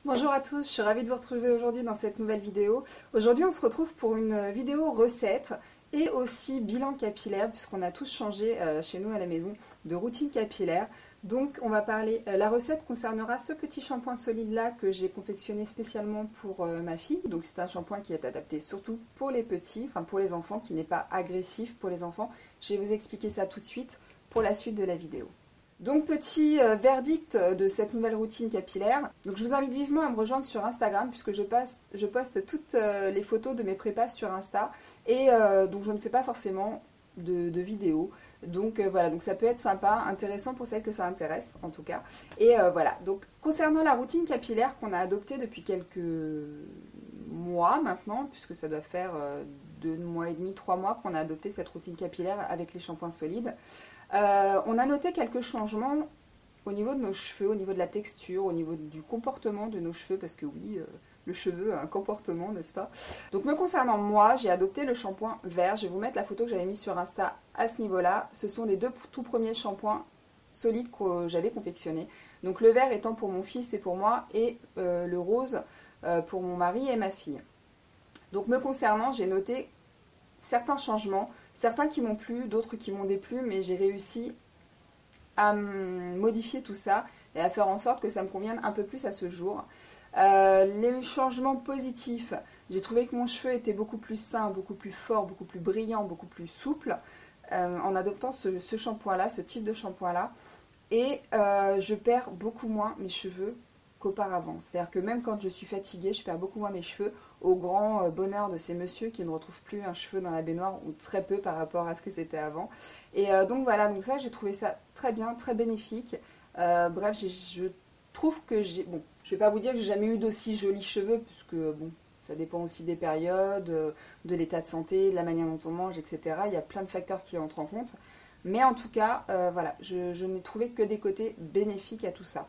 Bonjour à tous, je suis ravie de vous retrouver aujourd'hui dans cette nouvelle vidéo. Aujourd'hui on se retrouve pour une vidéo recette et aussi bilan capillaire puisqu'on a tous changé chez nous à la maison de routine capillaire. Donc on va parler, la recette concernera ce petit shampoing solide là que j'ai confectionné spécialement pour ma fille. Donc c'est un shampoing qui est adapté surtout pour les petits, enfin pour les enfants, qui n'est pas agressif pour les enfants. Je vais vous expliquer ça tout de suite pour la suite de la vidéo. Donc petit verdict de cette nouvelle routine capillaire. Donc je vous invite vivement à me rejoindre sur Instagram puisque je poste toutes les photos de mes prépas sur Insta et donc je ne fais pas forcément de vidéos. Donc voilà, donc ça peut être sympa, intéressant pour celles que ça intéresse en tout cas. Et voilà, donc concernant la routine capillaire qu'on a adoptée depuis quelques mois maintenant, puisque ça doit faire 2 mois et demi, 3 mois qu'on a adopté cette routine capillaire avec les shampoings solides. On a noté quelques changements au niveau de nos cheveux, au niveau de la texture, au niveau du comportement de nos cheveux, parce que oui, le cheveu a un comportement, n'est-ce pas? Donc me concernant moi, j'ai adopté le shampoing vert. Je vais vous mettre la photo que j'avais mise sur Insta à ce niveau-là. Ce sont les deux tout premiers shampoings solides que j'avais confectionnés. Donc le vert étant pour mon fils et pour moi, et le rose pour mon mari et ma fille. Donc me concernant, j'ai noté certains changements, certains qui m'ont plu, d'autres qui m'ont déplu, mais j'ai réussi à modifier tout ça et à faire en sorte que ça me convienne un peu plus à ce jour. Les changements positifs, j'ai trouvé que mon cheveu était beaucoup plus sain, beaucoup plus fort, beaucoup plus brillant, beaucoup plus souple en adoptant ce shampoing-là, ce type de shampoing-là. Et je perds beaucoup moins mes cheveux qu'auparavant. C'est-à-dire que même quand je suis fatiguée, je perds beaucoup moins mes cheveux, au grand bonheur de ces messieurs qui ne retrouvent plus un cheveu dans la baignoire, ou très peu par rapport à ce que c'était avant. Et donc voilà, donc ça j'ai trouvé ça très bien, très bénéfique. Bref, je trouve que j'ai... Bon, je vais pas vous dire que j'ai jamais eu d'aussi jolis cheveux, puisque bon, ça dépend aussi des périodes, de l'état de santé, de la manière dont on mange, etc. Il y a plein de facteurs qui entrent en compte. Mais en tout cas, voilà, je n'ai trouvé que des côtés bénéfiques à tout ça.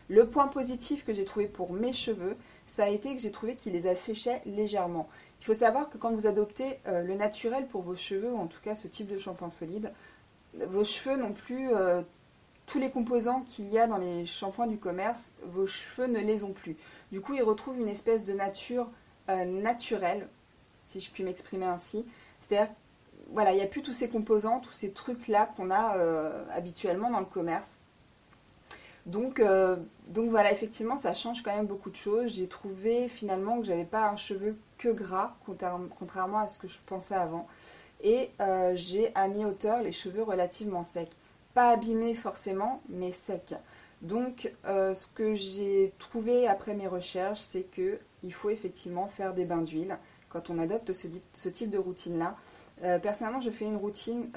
Le point positif que j'ai trouvé pour mes cheveux, ça a été que j'ai trouvé qu'ils les asséchaient légèrement. Il faut savoir que quand vous adoptez le naturel pour vos cheveux, ou en tout cas ce type de shampoing solide, vos cheveux n'ont plus tous les composants qu'il y a dans les shampoings du commerce, vos cheveux ne les ont plus. Du coup, ils retrouvent une espèce de nature naturelle, si je puis m'exprimer ainsi. C'est-à-dire, voilà, il n'y a plus tous ces composants, tous ces trucs-là qu'on a habituellement dans le commerce. Donc voilà, effectivement, ça change quand même beaucoup de choses. J'ai trouvé finalement que j'avais pas un cheveu que gras, contrairement à ce que je pensais avant. Et j'ai à mi-hauteur les cheveux relativement secs. Pas abîmés forcément, mais secs. Donc ce que j'ai trouvé après mes recherches, c'est qu'il faut effectivement faire des bains d'huile quand on adopte ce type de routine-là. Personnellement, je fais une routine,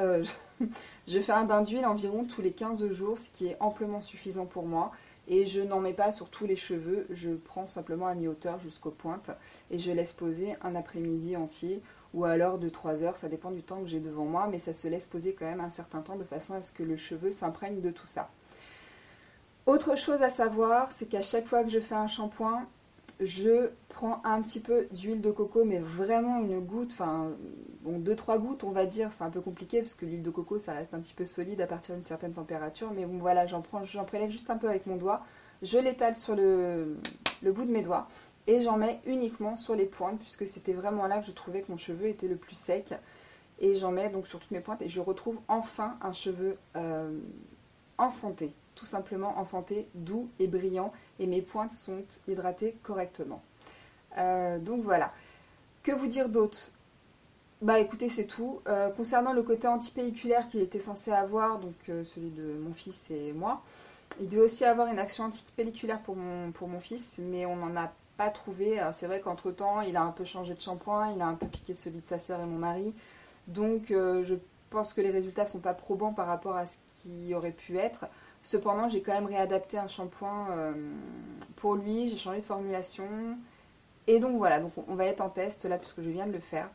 je fais un bain d'huile environ tous les 15 jours, ce qui est amplement suffisant pour moi. Et je n'en mets pas sur tous les cheveux, je prends simplement à mi-hauteur jusqu'aux pointes et je laisse poser un après-midi entier ou alors 2-3 heures, ça dépend du temps que j'ai devant moi, mais ça se laisse poser quand même un certain temps de façon à ce que le cheveu s'imprègne de tout ça. Autre chose à savoir, c'est qu'à chaque fois que je fais un shampoing, je prends un petit peu d'huile de coco, mais vraiment une goutte, enfin bon, 2-3 gouttes on va dire, c'est un peu compliqué parce que l'huile de coco ça reste un petit peu solide à partir d'une certaine température, mais bon voilà, j'en prélève juste un peu avec mon doigt, je l'étale sur le bout de mes doigts et j'en mets uniquement sur les pointes puisque c'était vraiment là que je trouvais que mon cheveu était le plus sec et j'en mets donc sur toutes mes pointes et je retrouve enfin un cheveu en santé. Tout simplement en santé, doux et brillant, et mes pointes sont hydratées correctement. Donc voilà. Que vous dire d'autre? Bah écoutez, c'est tout. Concernant le côté antipelliculaire qu'il était censé avoir, donc celui de mon fils et moi, il devait aussi avoir une action antipelliculaire pour mon fils, mais on n'en a pas trouvé. C'est vrai qu'entre temps, il a un peu changé de shampoing, il a un peu piqué celui de sa sœur et mon mari, donc je pense que les résultats ne sont pas probants par rapport à ce qui aurait pu être. Cependant, j'ai quand même réadapté un shampoing pour lui, j'ai changé de formulation. Et donc voilà, donc on va être en test là puisque je viens de le faire.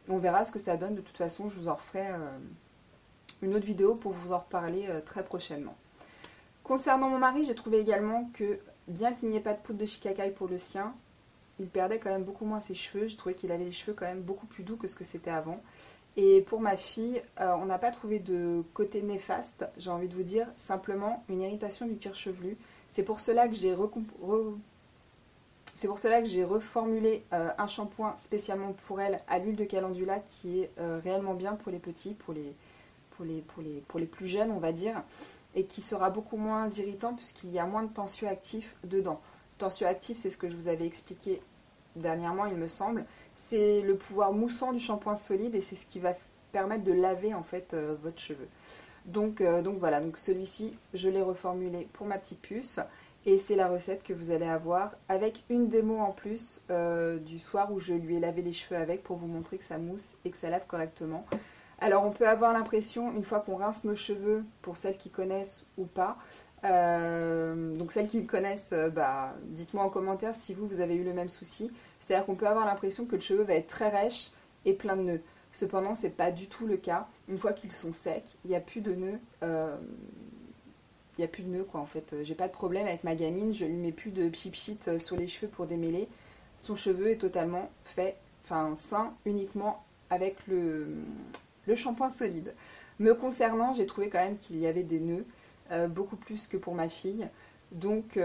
On verra ce que ça donne. De toute façon, je vous en referai une autre vidéo pour vous en reparler très prochainement. Concernant mon mari, j'ai trouvé également que bien qu'il n'y ait pas de poudre de shikakai pour le sien, il perdait quand même beaucoup moins ses cheveux. J'ai trouvé qu'il avait les cheveux quand même beaucoup plus doux que ce que c'était avant. Et pour ma fille, on n'a pas trouvé de côté néfaste, j'ai envie de vous dire, simplement une irritation du cuir chevelu. C'est pour cela que j'ai C'est pour cela que j'ai reformulé un shampoing spécialement pour elle à l'huile de calendula qui est réellement bien pour les petits, pour les plus jeunes on va dire, et qui sera beaucoup moins irritant puisqu'il y a moins de tensioactifs dedans. Tensioactif, c'est ce que je vous avais expliqué dernièrement il me semble, c'est le pouvoir moussant du shampoing solide et c'est ce qui va permettre de laver en fait votre cheveu. Donc voilà, donc celui-ci je l'ai reformulé pour ma petite puce et c'est la recette que vous allez avoir avec une démo en plus du soir où je lui ai lavé les cheveux avec pour vous montrer que ça mousse et que ça lave correctement. Alors on peut avoir l'impression, une fois qu'on rince nos cheveux, pour celles qui connaissent ou pas, donc celles qui connaissent, dites-moi en commentaire si vous avez eu le même souci. C'est-à-dire qu'on peut avoir l'impression que le cheveu va être très rêche et plein de nœuds. Cependant, c'est pas du tout le cas. Une fois qu'ils sont secs, il n'y a plus de nœuds. Il n'y a plus de nœuds quoi en fait. J'ai pas de problème avec ma gamine, je lui mets plus de pchit sur les cheveux pour démêler. Son cheveu est totalement fait, sain uniquement avec le shampoing solide. Me concernant, j'ai trouvé quand même qu'il y avait des nœuds, beaucoup plus que pour ma fille. Donc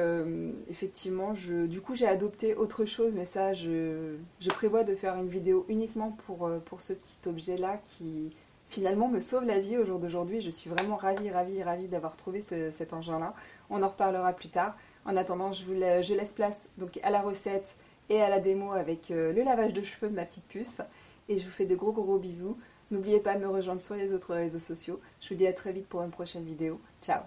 effectivement, du coup j'ai adopté autre chose, mais ça je prévois de faire une vidéo uniquement pour ce petit objet-là qui finalement me sauve la vie au jour d'aujourd'hui. Je suis vraiment ravie d'avoir trouvé cet engin-là. On en reparlera plus tard. En attendant, je laisse place donc à la recette et à la démo avec le lavage de cheveux de ma petite puce. Et je vous fais de gros bisous. N'oubliez pas de me rejoindre sur les autres réseaux sociaux. Je vous dis à très vite pour une prochaine vidéo. Ciao!